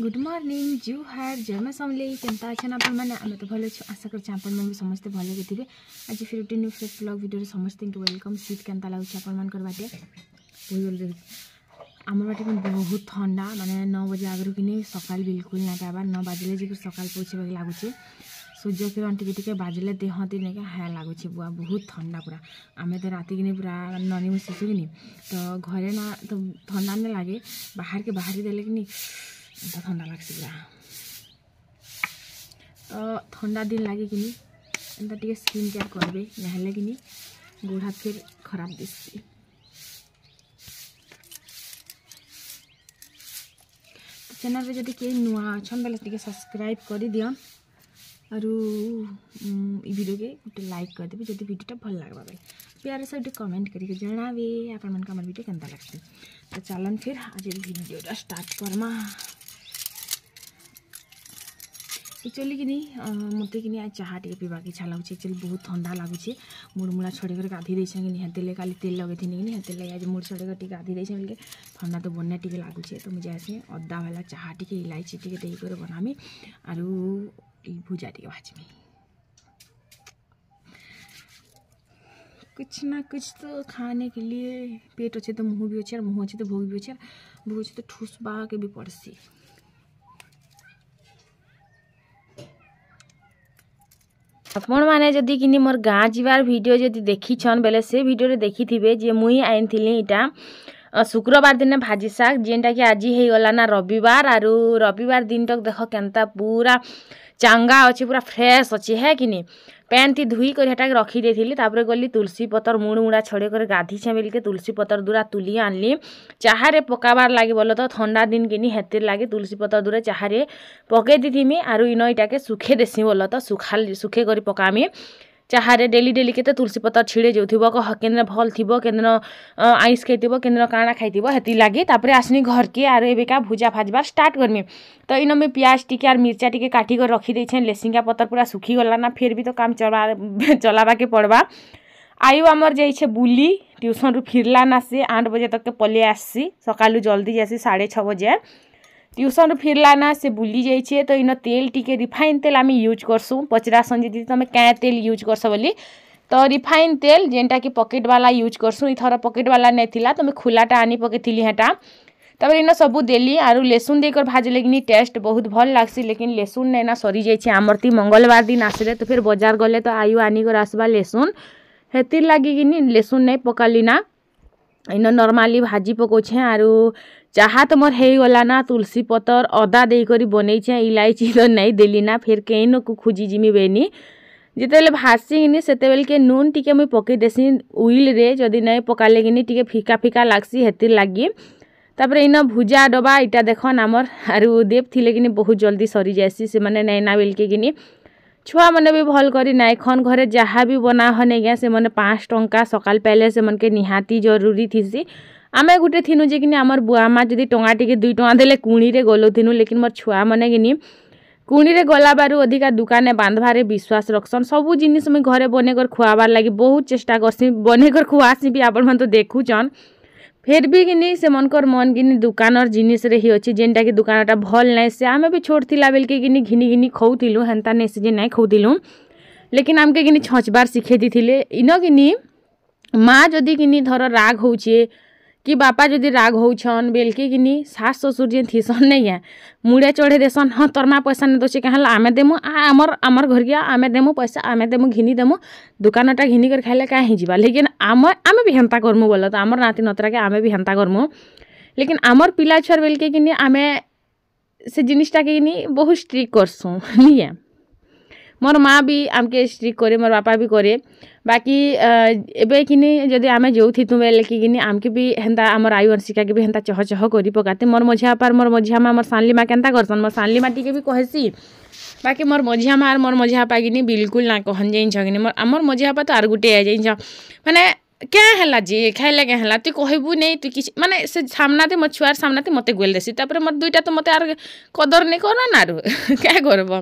Good morning जुहार जय मां समले केनता अच्छा आपण मैंने आम तो भल अच्छे आशा कर आपण मैंने समस्ते भल थे आज फिर गोटे न्यू फ्रेश ब्लॉग वीडियो समस्त वेलकम शीत केनता लगुच आपण बाटे आम बाटे बहुत ठंडा माने 9 बजे आगु कि सकाल बिल्कुल ना पाइबार 9 बाजिले जी सकाल पहुँचे लगुच सूर्य किरण टी बाजिले देहती नहीं हाँ लगुच बुआ बहुत ठंडा पूरा आम तो रात कि पूरा ननी शिशु कि तो घरे ना तो ठंडा नहीं लगे बाहर के बाहर देले कि तो ठंडा लगसी पूरा तो ठंडा दिन लगे कि एंता टे स्किन केयर करेंगे नहले कि गोड़ हाथ फिर खराब दिखी चैनल रे जदि कई नुआ अच्छन बेले टे सब्सक्राइब कर दियन और वीडियो के गोटे लाइक कर देबे जदि वीडियोटा भल लागबा बेले प्यार से गोटे कमेंट करके जणावे आपन मन का हमर वीडियो केनता लागसी। तो चलन फिर आज वीडियोटा स्टार्ट करमा। एक्चुअली कि मत कि आज चाह टे पीवा इच्छा लगुच एक्चुअली बहुत ठंडा लगुच मुड़ मुड़ा छड़े कर गाधी देछे कि हेतेले काली तेल लगे थी कि हेतेले आज मुड़ छड़े कर गाधी देछे बोल ठंडा तो बनना टे लगुच तो मुझे ऐसे अदा वाला चाह टे इलायची टे देकर बनामी आरु भुजा टे भाजमी कुछ ना कुछ तो खाने के लिए पेट अच्छे तो मुँह भी अच्छे और मुँह अच्छे तो भोग भी अच्छे भोग अच्छे तो ठूसबा के भी पड़सी। आपण मैंने जदि कि मोर गाँ जीवार वीडियो जदि देखी छन बेले से वीडियो देखी थे जे मुई आइन थी इटा शुक्रवार दिन भाजी शाग जेनटा कि आज ही गला ना रविवार आरु रविवार दिन तक देख केनता पूरा चांगा अच्छे पूरा फ्रेश अच्छे है कि नहीं पैन थी धुई कर हेटा रखी देथिली तापर गली तुलसी पतर मुड़ मुड़ा छड़े कर गाधी छे बेलके तुलसी पतर दूरा तुली आनली चाहारे पकाबार लागे बोलो तो ठंडा दिन किनी हेतिर लागे तुलसी पतर दूरा चाहारे पके दीथिमी आरु इनो इटा के सुखे देसी बोलो तो सुखे करी पकामी चाहारे डेली डेली के तुलसी पतर छिड़े जाऊथबो कह केन्द्र भल थी केन्द्र आइस खाइथिबो केन्द्र काଣା खाइथिबो हेती लागी तापर आसनी घर के आरो एबेका भुजा भाजबार स्टार्ट करमी। तो इन में प्याज टिके और मिर्चा टिके काटी कर रखी देछे लेसिंगा पतर पूरा सुखी गला ना फिर भी तो काम चलाबा के पड़बा। आयु आमर जाइछे बुली ट्यूशन रु फिरला ना से 8 बजे तक के पले आसी सकालू जल्दी जासी 6:30 बजे ट्यूशन फिरला ना से बुली जाइए। तो इन तेल टिके रिफाइन तेल आम यूज करसुँ पचरा संजी दीदी तुम क्या तेल यूज करस बोली तो रिफाइन तेल जेनटा कि पकेट वाला यूज करसुँ इथर पकेट वाला नहीं थिला तो मैं खुलाटा आनी पकईली हेटा तब इन सबू देली आरु लेसुन देकर भाजले कि टेस्ट बहुत भल लगसी लेकिन लेसुन नहीं ना सरी जाइए आमरती मंगलवार दिन आसले तो फिर बाजार गले तो आयु आनी कर आसबा लेसुन हेतिर लगी कि लेसुन नहीं पकाली ना इन नॉर्मली भाजी पकोछे आरु चाहा तो मोर हो गला ना तुलसी पतर अदा देकर बनईछे इलायची तो नहीं देली ना फिर कहीं को खोजी जिमी बेनी जिते भासी से बेल के नून टिके मुई पकई देसी उइल रे जदि नहीं पकाले कि टिके फिका फिका लागसी हेतिर लगी तापर इन भुजा डबा इटा देखन आमर आरु देव थिले कि बहुत जल्दी सरी जासी से माने नहीं ना बेल के कि छुआ मैंने भी भल करी नाई खन घरे जहाँ भी बना हने गया से मैंने 5 टंका सकाल पहले से मन के निहाती जरूरी थी आमे गुटे थिनु जे कि आमर बुआ माँ जदि टंगा टिके 2 टंका देले कुणी रे गलो थिनु लेकिन मोर छुआ मैंने कि कुणी रे गला बारू अधिका दुकाने बांधबारे विश्वास रखसन सबू जिनिस मुई घरे बनेकर खुआबार लगी बहुत चेष्टा करसी बनेकर खुआसी भी आपण मन तो देखुचन फिर भी कि से मनकर मन कि दुकानर जिनिस रे ही अच्छी जेनटा कि दुकानटा भल नहीं से आमे भी छोट थिला बेल के कि घिनी घिनी खौथिलु हेन्ता नहीं से जे नहीं खौथिलु लेकिन आमके कि छचबार शिखे दी इन कि माँ जदि कि धर राग होचे कि बापा जदि राग होछन बेल के कि सास ससुर जे थीसन नहीं है मुड़े चढ़े देसन हाँ तोर माँ पैसा नहीं दोचे कहला आमे देमु आमर घर गया आमे देमु पैसा आमे देमु घिनी देमु दुकानटा घिनी कर खाइले क्या जा लेकिन आमे भी हेन्ता करमु बोल तो आमर नाती नतरा के आमे भी हेन्ता करमु लेकिन आमर पिला छुआर बेल के कि आमे से जिनिसटा के बहुत स्ट्रिक्ट करसुँ नहीं है मोर माँ भी आमके स्ट्रिक्ट करे मोर बापा भी करे बाकी एबे कि जदि आमे जो थी तुम बेले कि आमके भी हेन्ता आमर आयु अंशिका के भी हेन्ता चह चह करी पकाते मोर मझिया पार मोर मझिया माँ मोर सानली माँ केन्ता करसन मोर सानली माँ टिके भी कहसी बाकी मोर मझिया माँ मोर मझिया पा कि बिल्कुल ना कहन जाइछ कि मोर आमर मझिया पा तो आर गुटे आ जाइछ माने क्या है जे खाइले क्या है तु कहबू नहीं तु कि माने से सामनाते मो छुआर सामनाते मते गोल देसी तापर मोर दुईटा तो मते आर कदर नहीं करन आरु क्या करब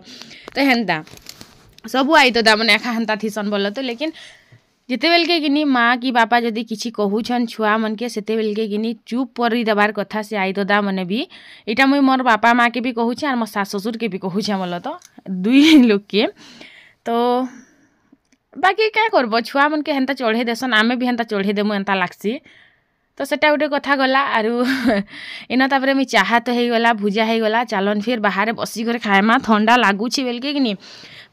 तो हेन्ता सबू आई तो दामने एखा हेन्ता थीसन बोल तो लेकिन जिते बेल के किनी माँ कि बापा जदि किसी कहूछन छुआ मन के सेते बेल के किनी चुप परी देबार कथा से आई दादा मने भी इटा मुई मोर बापा माँ के भी कहूछे और मोर सास ससुर के भी कहूछे बोल तो दुई लोग के तो बाकी क्या करब छुआ मन के हेन्ता चढ़े देसन आमे भी हेन्ता चढ़े देमु एंता लागसी तो सेटा गोटे कथा गला आरु इन तापर मी चाहा तो हो गला भुजा हो गला चलन फिर बाहर बसी कर खाएमा ठंडा लगुच बेलके कि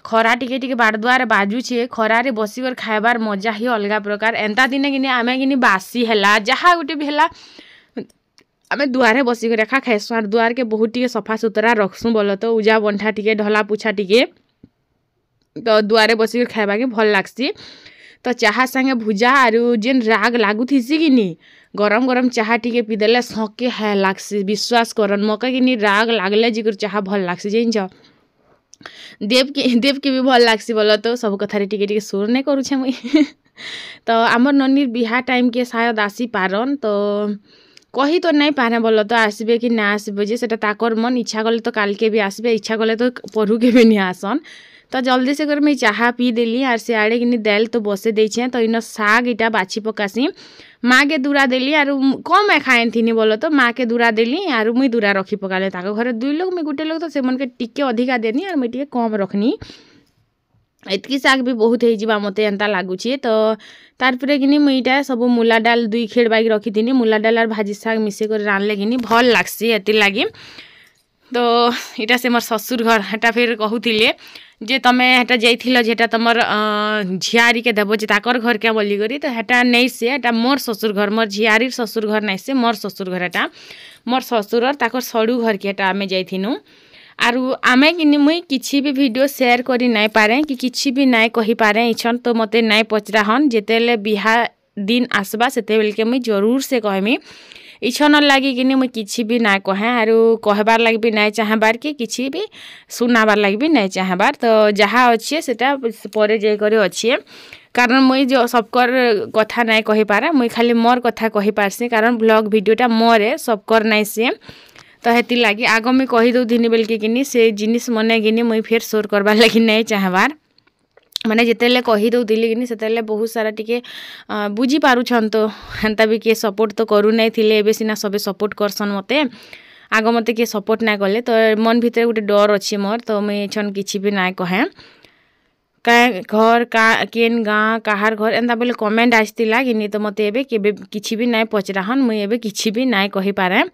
खरा टिके टिके बारदुआर बाजुचे खरारे बसिकर खाइबार मजा ही अलग प्रकार एंता दिने कि आमे कि बासी है जहाँ गोटे भी है आमे दुआरे बसिकर एखा खाइसु और दुआर के बहुत टिके सफा सुतरा रखसु बोल तो उजा बंठा टिके ढला पुछा टिके तो दुआरे बसिकर खाइबा के भल लागसी तो चाहा संगे भुजा आरु जेन राग लागुथीसी कि गरम गरम चाहा टिके पीदेले सके है लागसी विश्वास करन मके कि राग लागले जिकर चाहा भल लागसी जान देव के भी भल लागसी बोल तो सब कथारे टिके टिके सुर नहीं करुछे मुई तो आमर ननीर बिहा टाइम के शायद आसी पारन तो कही तो नहीं पारे बोल तो आसबे कि ना आसबे जे सेटा ताकर मन इच्छा कले तो काल के भी आसबे इच्छा कले तो पढ़ू के भी नहीं आसन तो जल्दी से कर मैं चाहा पी देली और से आड़े कि दाल तो बसे देछे तो इन साग इटा बाछी पकासी माँ के दूरा देली और कम खाए थी बोल तो माँ के दूरा देली और मुई दूरा रखी पकाले ताको घर दुई लोग मैं गोटे लोग तो से मन के टिके अधिका देनी और मुई टिके कम रखनी एतकी साग भी बहुत हो मत एंता लगुच तो तारपर कि मुईटा सब मूला डाल 2 खेड़ बाइक रखी थी मूला डाल और भाजी साग मिसे कर रांधले कि भल लगसी एति लगी तो इटा से मोर ससुर घर हेटा फिर कहूले जे तमे हेटा जाइथिल जेटा तमर झियारी के देबो जे ताकर घर के बोली करी तो हेटा नहीं से हेटा मोर ससुर घर मोर झियारी ससुर घर नहीं से मोर ससुर घर हेटा मोर ससुर और ताकर सड़ू घर के हेटा आमे जाइथिनु आरु आमे कि मुई किछि भी वीडियो शेयर करी नहीं पारे कि किछि भी नहीं कहि पारे इछन तो मते नहीं पचराहन जेतेले बिहा दिन आसबा सेते बेल के मुई जरूर से कहमी इच्छन लगी कि मुई किछि भी ना कहे आरु कहबार लगी भी नहीं चाहबार कि किछि भी सुनाबार लगी भी नहीं चाहबार तो जहाँ अच्छे सेटा परे जाई करे अच्छे कारण मुई जो सबकर कथा नहीं कहि पारे मुई खाली मोर कथा कहि पारसी कारण ब्लॉग वीडियोटा मोरे सबकर नहीं से तो हेती लगी आग मुई कहि दउथिनी बेलके कि से जिनिस मने कि मुई फिर शोर करबार लगी नहीं चाहबार माने जितेले कही दउथिली कि सेतेले बहुत सारा टिके बुझी पारुछन तो हेन्ता भी किए सपोर्ट तो करू नहीं थिले एबे सिना सबे सपोर्ट करसन मते आग मते किए सपोर्ट ना कले तो मन भीतर गोटे डर अच्छी मोर तो मुई छन किछि भी ना कहे का घर का केन गाँ कहार घर एंता बोले कमेंट आसला कि तो मते एबे केबे किछि भी ना पचराहन मुई एबे किछि भी ना कहि पारे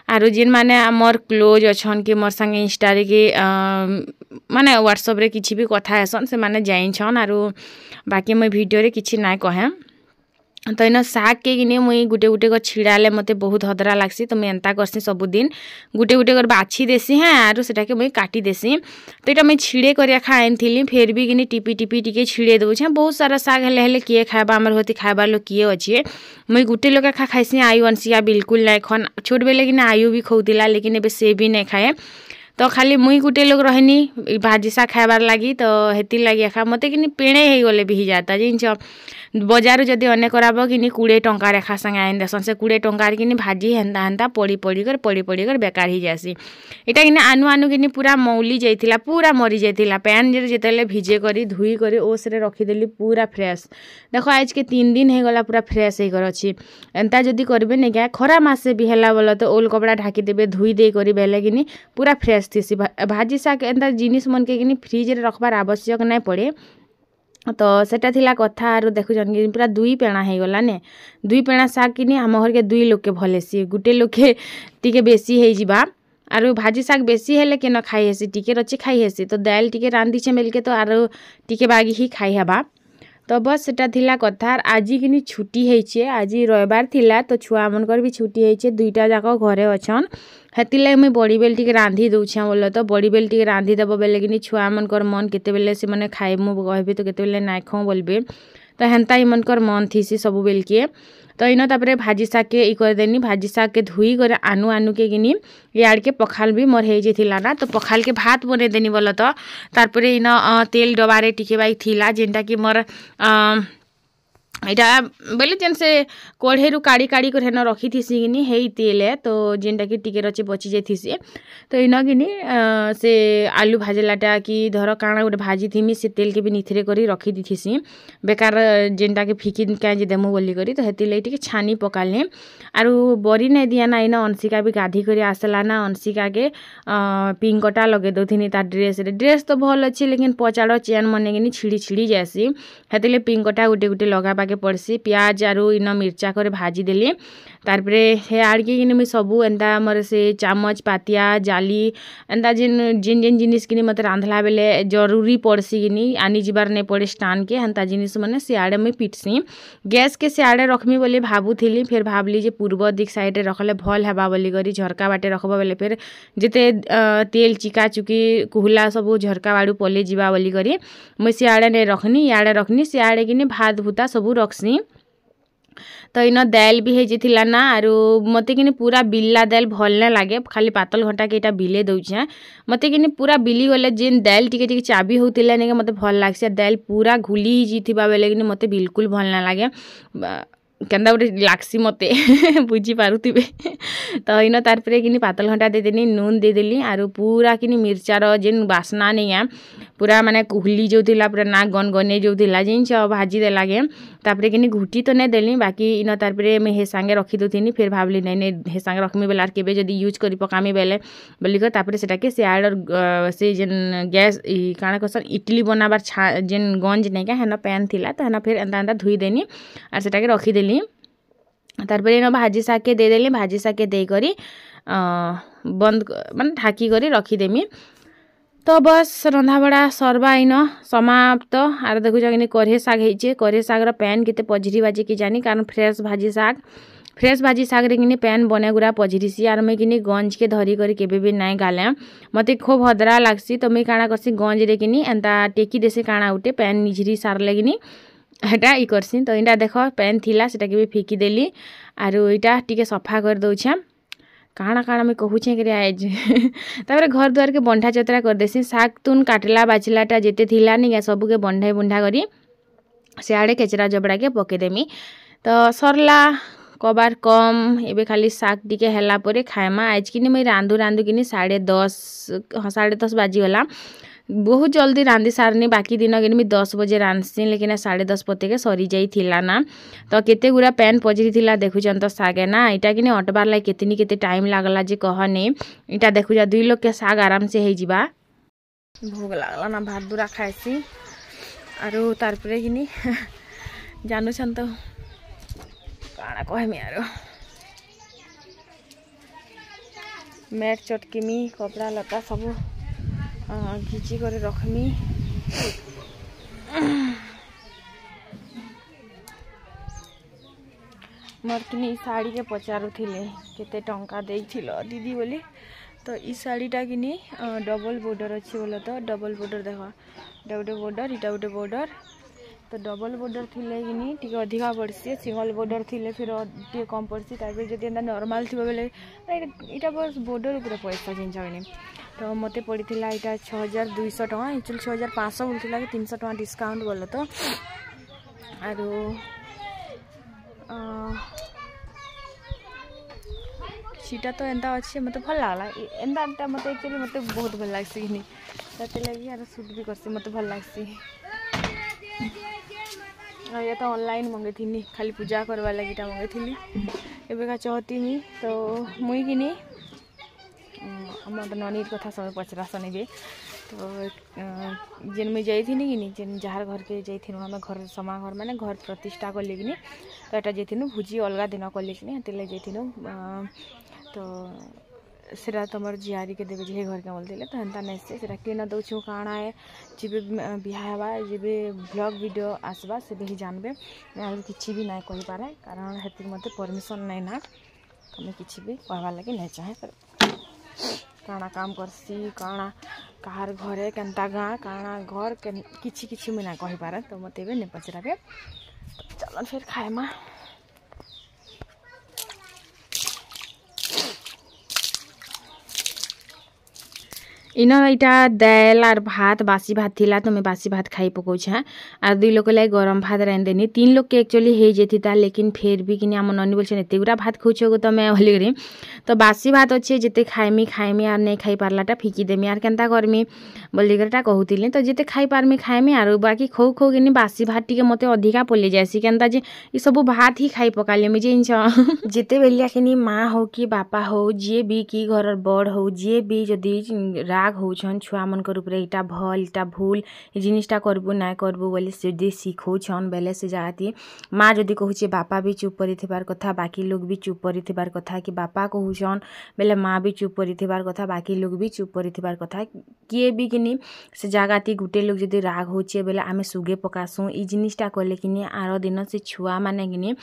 आरु जिन माने मोर क्लोज अच्छन कि मोर संगे इंस्टारे कि माने व्हाट्सएप रे किछि भी कथा हेसन से माने जाइछन आरु बाकी मुई वीडियो रे किछि ना कहे तो इन साग के कि मुई गुटे गुटे कर छिड़ाले मते बहुत हदरा लागसी तो मुई एंता करसी सबुदिन गुटे गुटे कर बाछी देसी हाँ आरु सेटा के मुई काटी देसी तो इटा मुई छिड़े करिया खाइन थिली फिर भी कि टिपी टिपी टिके छिड़े देउछे बहुत सारा साग हेले हेले किए खाइबा हमर होती खाइबार लोग किए अच्छे मुई गुटे लोग खाइसी आयु अंशिया बिल्कुल नहीं खन छोट बेले कि आयु भी खौतिला लेकिन एबे से भी नहीं खाए तो खाली मुई गुटे लोग रहनी भाजी साग खाइबार लगी तो हेती लगी एखा मते कि पेणे हो गले भी जाता जिनछ बजार जदि अनेक कराब कि 20 टंका रेखा संगे आइन देसन से 20 टंकार कि भाजी हेन्ता हेन्ता पड़ी कर बेकार ही जासी इटा कि आनु आनु कि पूरा मौली जाइथिला पूरा मरी जाइथिला पैन जेतेले भिजे करी धुई करी ओसरे रखीदेली पूरा फ्रेश देखो आज के 3 दिन हो गला पूरा फ्रेश होकर अच्छी एंता जदि करबे नहीं क्या खरा मासे भी है बोल तो ओल कपड़ा ढाकी देबे धुई दे करी बेले कि पूरा फ्रेश थी भाजी साग एंता जिनिस मन के फ्रिज रे रखबार आवश्यक नहीं पड़े तो सेटा थिला कथा आरु देखुछन कि पूरा 2 पेणा हो गला ने 2 पेणा साग कि आम घर के 2 लोग के भलेसी गुटे लोग के टिके बेसी हो जिबा आरु भाजी साग बेसी हेले के न खाई हेसी टिके रची खाई हेसी तो दाल टिके रांधीछे मिलके तो आरु टिके बागी ही खाई हेबा तो बस सेटा थिला कथा आज कि छुट्टी होइछे आज रविवार थिला तो छुआ मनकर भी छुट्टी होइछे 2टा जाक घरे अछन हेती लगे मुई बड़ी बेल टिके रांधी दउछे बोल तो बड़ी बेल टिके रांधी देबो बेले कि छुआ मनकर मन केते बेले से माने खाइबो कहबे तो केते बेले नाइ खाऊ बोलबे तो हेन्ता ही मनकर मन थीसी सब बेल के तो इन तापर भाजी साग के कर देनी भाजी साग के धुई कर आनु आनु के गिनी याड़ के पखाल भी मोर हो जाइथिला ना तो पखाल के भात बने देनी बोल तो तारपर इन तेल डबारे टिके बाई थिला जेनटा कि मोर यहाँ बोले जेन से कढ़े रू काढ़ी काढ़ी कर हेन रखी थीसी कि हे तेल तो जेनटा कि टिके रचे बची जाइसी तो इन कि से आलू भाजलाटा कि धर काଣା गोटे भाजी थीमी से तेल के भी निथरे कर रखी थीसी बेकार जेनटा कि फिकी क्या देमु बोली करी तो हेती लगे टिके छानी पकाले आरु बरी नहीं दिया ना इना अंशिका भी गाधी कर आसला ना अंशिका के पिंकटा लगे दौनी तार ड्रेस तो भल अच्छे लेकिन पचाड़ चेन मन कि छिड़ी छिड़ी जासी हेती पिंकटा गोटे गोटे लगाबाके पड़सी प्याज आरु इन मिर्चा कर भाजी देली तारपरे हे आड़के कि मुझे सबू एंता मोर से चामच पातिया जाली एंता जिन जिन जिन जिनिस कि मत रांधला बेले जरूरी पड़सी कि आनी जीबार नहीं पड़े स्टान के हेन्ता जिनिस मैंने सियाड़े मुई पिटसी गैस के सियाड़े रखमी बोली भावुली फिर भावली जे पूर्व दिख साइड रखले भल हेबा बोली करी झरका बाटे रखबा बेले फिर जिते तेल चिका चुकी कुहला सब झरका बाड़ू पले जीवा बोली करी मुई सियाड़े नहीं रखनी इयाड़े रखनी सियाड़े कि भात भूता सबू रखसी तो इन दाल भी होता ना आरु मत कि पूरा बिल्ला दाल भल ना लगे खाली पातल घंटा के बिले दौचे मत कि पूरा बिली गले जेन दाल टिके टिके चाबी होता नहीं मत भल लगे दाल पूरा घुली जाइए बेले कि मत बिल्कुल भल ना लगे केन्दा गोटे लागसी मते बुझी पारुथिबे तो इन तारपरे कि पातल घंटा देदेली नून देदेली आरु पूरा कि मिर्चार जेन बास्ना नहीं है पूरा माने कुहली जो थिला पूरा ना गनगने जो थिला जिनस भाजी दे लगे तापरे कि घुटी तो नहीं देली बाकी इन तारपरे मैं हे सांगे रखी दूथी फिर भावली नहीं हे सांगे रखमी बेला केबे जदी यूज करी पकामी बेले बोली कर तापरे सेटा के सियाड़ से जेन गैस काଣା कहसन इडली बनाबार जेन गंज नहीं क्या हेन पैन थिला तो हेन फिर एंता एंता धुई देनी आर सेटा के रखी देली तारपरे इन भाजी शाग के दे देली भाजी शाग के दे करी बंद माने ढाकी करी रखीदेमी तो बस रंधा बड़ा सरवा इन समाप्त आर देखुच कि कढ़े शाग होइछे कढ़े शागर पैन केते पझरी बाजे कि जानी कारण फ्रेश भाजी शाग रे कि पैन बने गुरा पझरीसी आर मैं कि गंज के धरी करी केबे भी नाई गाले मते खूब हदरा लागसी तो मैं काଣା करसी गंज रे कि एंता टेकी देसी काଣା उठे पैन निझरी सारले कि हेटा ई करसी तो इटा देख पैन थिला सेटा के भी फिकी देली आरु इटा टिके सफा कर दउछे काଣା काଣା मैं कहूचे कि आज तापर घर द्वार के बंधा चतरा कर देसी शाग तुन काटला बाचलाटा जेते थिला नहीं सबू के बंधा बुंढा करी सियाड़े केचरा जबड़ा के पकेदेमी तो सरला कबार कम एबे खाली शाग टिके हैला परे खाएमा आज कि मुई रांधु कि 10:30 हाँ 10:30 बाजीगला बहुत जल्दी रांधि सारनी बाकी दिन कि 10 बजे रांधसी लेकिन 10:30 पते के सरी जाइथिला ना तो केते गुरा पैन पजरी थिला देखुचन तो सागे ना इटा कि अटबार लाई केते टाइम लागला जे कहने इटा देखुजा 2 लोग के साग आराम से होइजिबा भोग लागला ना भात बुरा खाइसी आरो तारपरे कि जानुछन तो काଣା कहमी आरो मैट चटकीमी कपड़ा लता सब घिची कर रखमी मोर कि शाड़ी के पचारुथिले केते टंका देइथिलो दीदी बोली तो ई शाड़ीटा कि डबल बॉर्डर अच्छी बोले तो डबल बॉर्डर देखो इटा गोटे बॉर्डर इटा गोटे बॉर्डर तो डबल बॉर्डर थिले कि टिके अधिका पड़सी सिंगल बॉर्डर थिले फिर टिके कम पड़सी तापर जदि एंता नॉर्मल थी बेले इटा बस बॉर्डर ऊपर पैसा जिनस कि तो मते पड़ीला यहाँ 6200 टका एक्चुअली 6500 बोलता कि 300 टका डिस्काउंट बोले तो आरो सीटा तो एंता अच्छे मत भल लगला एंता मत एक्चुअली मत बहुत भल लगसी कि लगी यार सूट भी करसी मत भल लगसी ये तो ऑनलाइन मंगे थी खाली पूजा करवा लगी मंगे थी एबेका चाहती मी तो मुई कि तो ननी कथा सब पचरा शुणे तो जेन मुझे जाइथि कि जेन जार घर के जाइथिनु आम घर समा घर माने घर प्रतिष्ठा कले कि तो यहाँ जाइथिनु भोजी अलग दिन कले कि हेतिले जाइथिनु तो सेटा तुम झियारी के देवे जे घर के बोलते तो हेन्ता नहीं से किन दौछु काଣା है जी बिहा जी ब्लॉग वीडियो आसवा से भी जानबे किसी भी नहीं कही पारे कारण हेति मते परमिशन नहीं ना तो मैं किसी भी कहवा लगे नहीं चाहे काଣା काम करसी काଣା कहार घरे केन्ता गाँ काଣା घर किछि किछि मुझे ना कही पारे तो मत नहीं पचराबे तो चलन फिर खाएमा इन इटा दाल और भात बासी भात थिला तो मैं बासी भात खाई पकाउछे और 2 लोग लाई गरम भात रांधि देनी 3 लोग के एक्चुअली हे जेथिता लेकिन फिर भी किनी हम ननी बोलछन एते गुरा भात खाउछो तो मैं बोली करी तो बासी भात अच्छे जेते खाइमी और नहीं खाई पारलाटा फिकी देमी और केनता करमी बोली करटा कहूतिली तो जेते खाई पारमी खाइमी और बाकी खौ खौ किनी बासी भात टिके मते अधिका पले जायसी केनता जे ई सब भात ही खाई पकाले जे इंच जेते बेलिया किनी माँ हो कि बापा हो जे भी कि घर बड़ हो जे भी जदी राग होछन छुआ मन कर ऊपर इटा भल इटा भूल ए जिनिसटा करबू ना करबू बोली से दे सिखौछन बेले से जाती माँ जदी कहूचे बापा भी चुप परिथिबार कथा बाकी लोग भी चुप परिथिबार कथा कि बापा कहूछन बेले माँ भी चुप परिथिबार कथा बाकी लोग भी चुप परिथिबार कथा किए भी किनी से जागाती गुटे लोग जदी राग होचे बेले आमे सुगे पकासु ई जिनिसटा कले किनी आरो दिन से छुआ माने किनी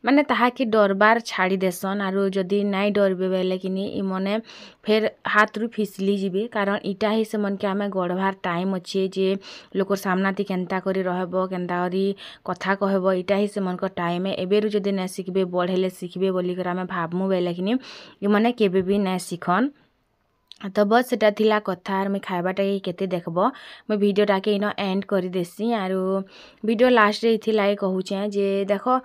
माने ताहा कि डरबार छाड़ी देसन आरो जदी नाई डरबे बेले किनी इ मने फिर हाथ रु फिसली जिबे कारण इटा ही से मन के आमे गढ़बार टाइम अच्छे जे लोकर सामना ती केनता करी रहबो केनता करी कथा कहबो इटा ही से मन को टाइम है एबेरु जदी ना सिखबे बढ़ेले सिखबे बोली कर आमे भाबमु बेले किनी इ मने केबे भी ना सिखन तो बस सेटा थिला कथा और मैं खाइबाटा केते देखबो मैं वीडियोटा के इनो एंड करी देसी आरो वीडियो लास्ट रे थिला कहूचे जे देखो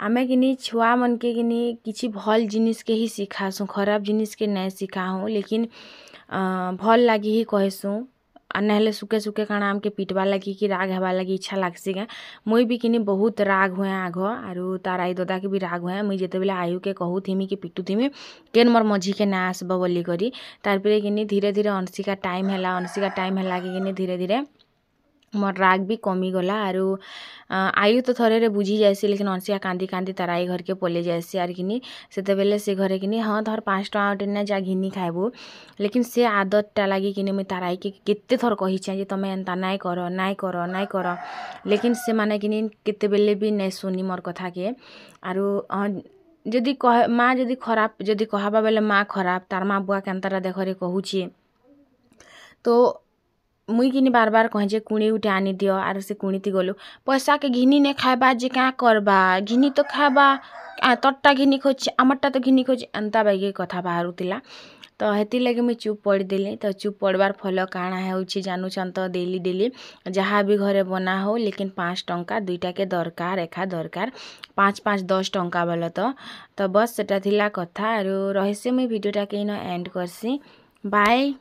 आमे किनी छुआ मन के किनी किछि भल जिनिस के ही सिखासु खराब जिनिस के नै सिखाहु लेकिन भल लागी ही कहसु आ नहले सुके सुके काना आमके पिटवा लगी कि राग हेबा लगी इच्छा लागसी गा मुई भी किनी बहुत राग हुए आघ आरु तार आई दादा के भी राग हुए मुई जेते बेले आयु के कहू थिमी कि पिटू थिमी केन मोर मझी के ना आसब बोली करी तार पे किनी धीरे धीरे अंशिका टाइम हैला कि किनी धीरे धीरे मोर राग भी कमी गला आरु आयु तो थरे रे बुझी जायसी लेकिन अंशिका कांदी कांदी तराई घर के पले जायसी आर किनी सेते बेले से घरे किनी हाँ धर 5 टका उठने जा घिनी खाइबू लेकिन से आदतटा लागी किनी मैं तराई के केते थर कहिछे जे तमे एंता नाई कर लेकिन से माने किनी केते बेले भी नै सुनी मोर कथा के आरु जदी कह माँ जदी खराब जदी कहबा बेले माँ खराब तार माँ बुआ केनतारा देखरे कहूची तो मुई किनी बार बार कहे जे कुणी उठे आनी दियो आर से कुणी ती गलु पैसा के घिनी ने खाइबा जे क्या करबा घिनी तो खाइबा तट्टा घिनी खोज आमरटा तो घिनी खोज एंता बाइके कथा बाहरुतिला तो हेती लगे मुई चुप पड़ देली तो चुप पड़बार फल काଣା होउछि जानूछन तो डेली जहाँ भी घरे बना हो लेकिन 5 टंका 2टा के दरकार एखा दरकार 5 10 टंका बोलो तो बस सेटा थिला कथा आरो रहस्य मुई वीडियोटा के इन एंड करसी बाय।